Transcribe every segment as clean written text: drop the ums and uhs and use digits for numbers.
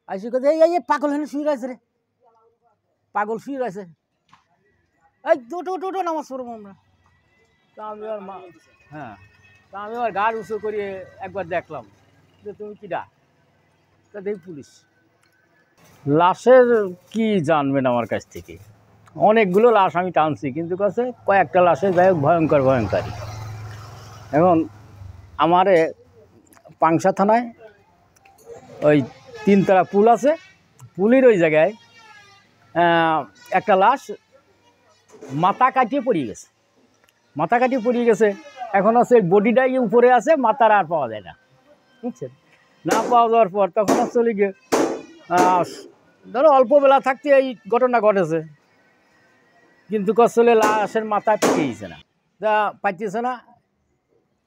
আইসি কথা এই পাগল হেনে শুয়ে রয়েছে রে, পাগল শুয়ে রয়েছে, এই দুটো নামাজ পড়বো আমরা। তা আমি আর হ্যাঁ, তা আমি আবার গাড় উঁচু করিয়ে একবার দেখলাম যে তুমি কিডা, তা দেখি পুলিশ। লাশের কি জানবেন আমার কাছ থেকে, অনেকগুলো লাশ আমি টানছি, কিন্তু কাছে কয়েকটা লাশে যাই হোক ভয়ঙ্করই। এখন আমারে পাংশা থানায় ওই 3তলা পুল আছে, পুলের ওই জায়গায় একটা লাশ মাথা কাটিয়ে পড়িয়ে গেছে। এখন আছে বডিটাই উপরে আছে, মাথার আর পাওয়া যায় না, বুঝছেন? না পাওয়া যাওয়ার পর তখন চলে গিয়ে ধরো অল্প বেলা থাকতে এই ঘটনা ঘটেছে, কিন্তু আসলে লাশের মাথায় পেয়েছে না, যা পাইতেছে না,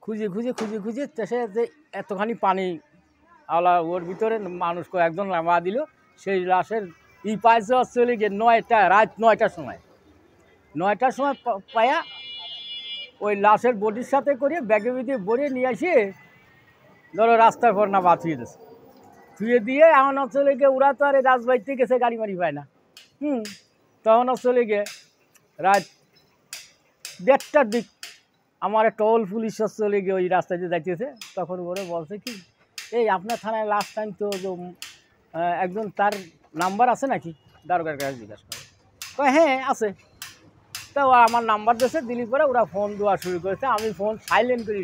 খুঁজে সে যে এতখানি পানি আলা ওর ভিতরে মানুষ কয়েকজন নামা দিল, সেই লাশের পাইছে চলে গিয়ে রাত 9টার সময় পায়া ওই লাশের বডির সাথে করে ব্যাগে বিধে ভরে নিয়ে আসে ধরো রাস্তার পর না বাঁচিয়ে দিয়েছে, ছুঁয়ে দিয়ে এমন চলে গিয়ে ওরা তো আর রাজবাড়িতে গেছে, গাড়ি মারি পায় না, তখন চলে গিয়ে রাত 1:30টার দিক আমার টোল পুলিশ চলে গিয়ে ওই রাস্তায় যে যাইতেছে, তখন ওরা বলছে কি এই আপনার থানায় লাস্ট টাইম তো একজন তার নাম্বার আছে নাকি, দারোগার কাছে জিজ্ঞাসা করে, হ্যাঁ আছে। তা আমার নাম্বার দিয়েছে, দিলি পরে ওরা ফোন দেওয়া শুরু করেছে, আমি ফোন সাইলেন্ট করে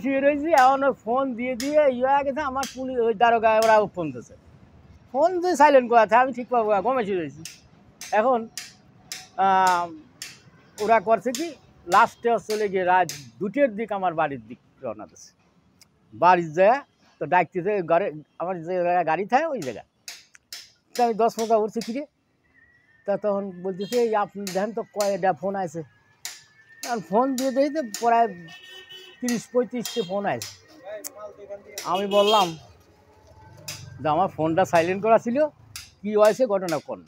শুয়ে রয়েছি এখন ফোন দিয়ে হয়ে গেছে, আমার পুলিশ ওই দারোগা ওরা ফোন দিয়েছে, ফোন দিয়ে সাইলেন্ট করা আছে, আমি ঠিকভাবে গমে শুয়ে রয়েছি। এখন ওরা করছে কি লাস্টে চলে গিয়ে রাত 2টের দিক আমার বাড়ির দিক রওনা দিচ্ছে, বাড়ির যায় তো ডাকতেছে আমার যে জায়গায় গাড়ি থাকে ওই জায়গায়, তো আমি 10 উঠছি কিরে, তা তখন বলতেছে এই আপনি দেখেন তো কয়টা ফোন আছে, আর ফোন দিয়ে দেখি প্রায় 30-35টা ফোন আছে। আমি বললাম যে আমার ফোনটা সাইলেন্ট করা ছিল, কী হয়েছে ঘটনা কোন,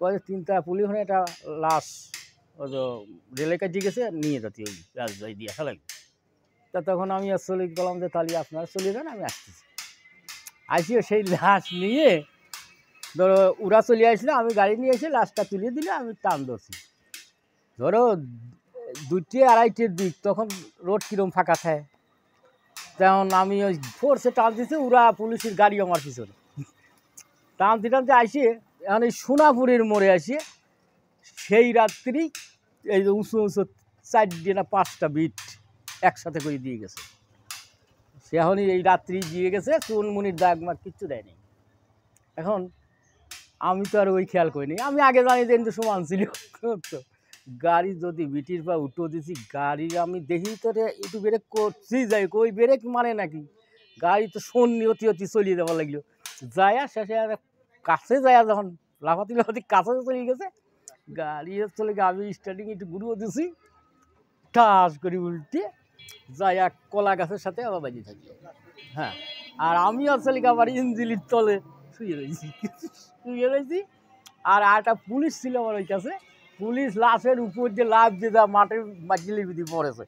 কয়েক 3তলা পুলিশ ওখানে একটা লাশ ওই তো রেলের কাছে গেছে, নিয়ে যাচ্ছি ওই রাজবাড়ি দিয়ে আসা লাগবে। তা তখন আমি আসলে বললাম যে তাহলে আপনারা চলে যান, আমি আসিও সেই লাশ নিয়ে ধরো ওরা চলে আসলে আমি গাড়ি নিয়ে এসে লাশটা তুলে দিলে, আমি টান ধরছি ধরো 2-2:30টার দিক, তখন রোড কীরকম ফাঁকা থাকে, তেমন আমি ওই ফোর্সে টান দিছি, ওরা পুলিশের গাড়ি আমার পিছনে টানতে আসিয়ে এখন এই সোনাপুরের মোড়ে আসিয়ে সেই রাত্রি এই যে উঁচু 4 না 5টা বিট একসাথে করে দিয়ে গেছে, সে এখনই এই রাত্রি দিয়ে গেছে, চুনমুনির দাগ মাগ কিচ্ছু দেয়নি। এখন আমি তো আর ওই খেয়াল করিনি, আমি আগে জানি যে কিন্তু সমান ছিল তো গাড়ি যদি বিটির পা উঠো দিছি, গাড়ি আমি দেখি তো একটু ব্রেক করছি, যাই ওই ব্রেক মানে নাকি গাড়ি তো সন্নি অতি চলিয়ে দেওয়া লাগলো, যায় শেষে কাছে যায় যখন লাফাতি কাছে চলে গেছে গাড়ি, চলে গিয়ে আমি স্টার্টিং একটু গুঁড়ো দিছি, ঠাস করে উল্টে যায় এক কলা গাছের সাথে আবার বাজিয়ে থাকলো। হ্যাঁ, আর আমি আসলে আবার ইঞ্জিনের তলে শুয়ে রয়েছি, আর একটা পুলিশ ছিল আমার ওই কাছে, পুলিশ লাশের উপর দিয়ে লাভ দিয়ে যা মাঠের মাটির ভিতরে পড়েছে,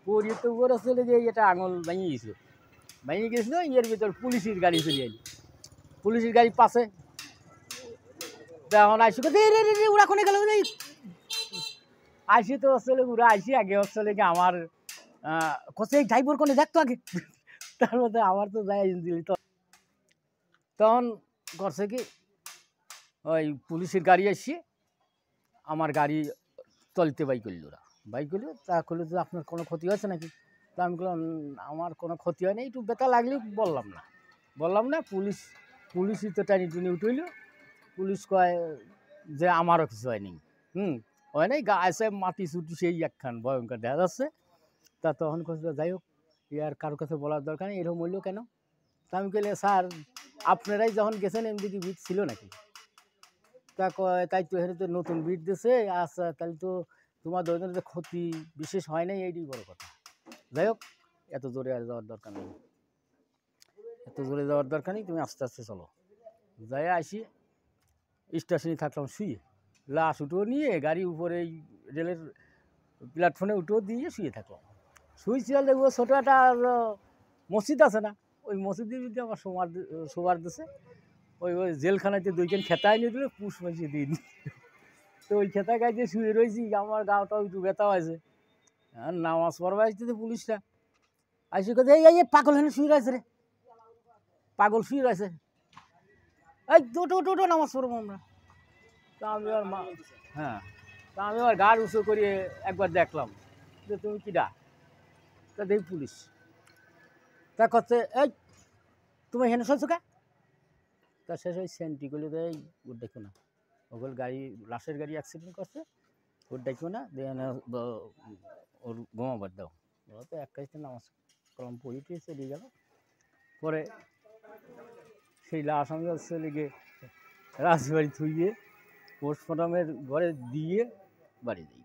পড়িয়ে তো উপরে চলে গিয়ে এটা আঙুল ভেঙে গেছিলো, এর ভিতর পুলিশের গাড়ি চলে এলি, পুলিশের গাড়ি পাশে এখন আইসি ওরা কোনে গেল, আইসি তো আসলে ওরা আইসি আগে আসলে কি আমার কোথায় ড্রাইভার কোনে দেখতো আগে, তার মধ্যে আমার তো যায় দিলি, তখন করছে কি ওই পুলিশের গাড়ি আসছে, আমার গাড়ি চলতে বাইক করলো, তা করলো যে আপনার কোনো ক্ষতি হয়েছে নাকি, তা আমি বললাম আমার কোনো ক্ষতি হয়নি, একটু ব্যথা লাগলে বললাম না, পুলিশই তো টানি উঠইল, পুলিশ কয় যে আমারও কিছু হয়নি, হয় নাই, গাছে মাটি চুটি সেই একখান ভয়ঙ্কর দেখা যাচ্ছে। তা তখন কথা যাই হোক আর কারোর কাছে বলার দরকার নেই, এরকম হইল কেন, তা আমি কইলে স্যার আপনারাই যখন গেছেন এমনি কি বিট ছিল নাকি, তা কয় তাই তো এখানে তো নতুন বিট দিয়েছে, আচ্ছা তাহলে তো তোমার ধরনের ক্ষতি বিশেষ হয় নাই, এইটাই বড় কথা। যাই হোক এত জোরে আর যাওয়ার দরকার নেই, তুমি আস্তে আস্তে চলো। যাই আসি স্টেশনে থাকলাম শুয়ে, লাশ উঠেও নিয়ে গাড়ি উপরে এই রেলের প্ল্যাটফর্মে উঠেও দিয়ে শুয়ে থাকলাম, শুয়েছি দেখবো ছোটো একটা মসজিদ আছে না, ওই মসজিদের ভিতরে আমার শোবার দিছে। ওই ওই জেলখানাতে 2 খেতায় নিয়ে দিলে পুষ মাসে দিন। তো ওই খেতা গাইতে শুয়ে রয়েছি, আমার গাটাও একটু ব্যথা হয়েছে। আর নামাজ পড়বা আসতে পুলিশরা আইসে কথা, এই পাগল হেন শুয়ে রয়েছে রে, পাগল শুয়ে রয়েছে, এই দুটো নামাজ পড়বো আমরা। তা আমি আর হ্যাঁ, তা আমি আবার গাড় উঁচু করিয়ে একবার দেখলাম যে তুমি কিডা। তা দেখি পুলিশ। তা করছে, এই তুমি হেন শুনছো কে? তা শেষ ওই সেন্টি করলে দেয়, ওর দেখো না, ওগুলো গাড়ি লাশের গাড়ি অ্যাক্সিডেন্ট করছে, ওর দেখো না দেন ওর ঘুমাবার দাও। ওরা তো এক কাজটা নামাজ কলম পড়িতে চলে গেল। পরে সেই লাশ আমি চলে গিয়ে রাজবাড়ি থুইয়ে পোস্টমর্টমের ঘরে দিয়ে বাড়ি যাই।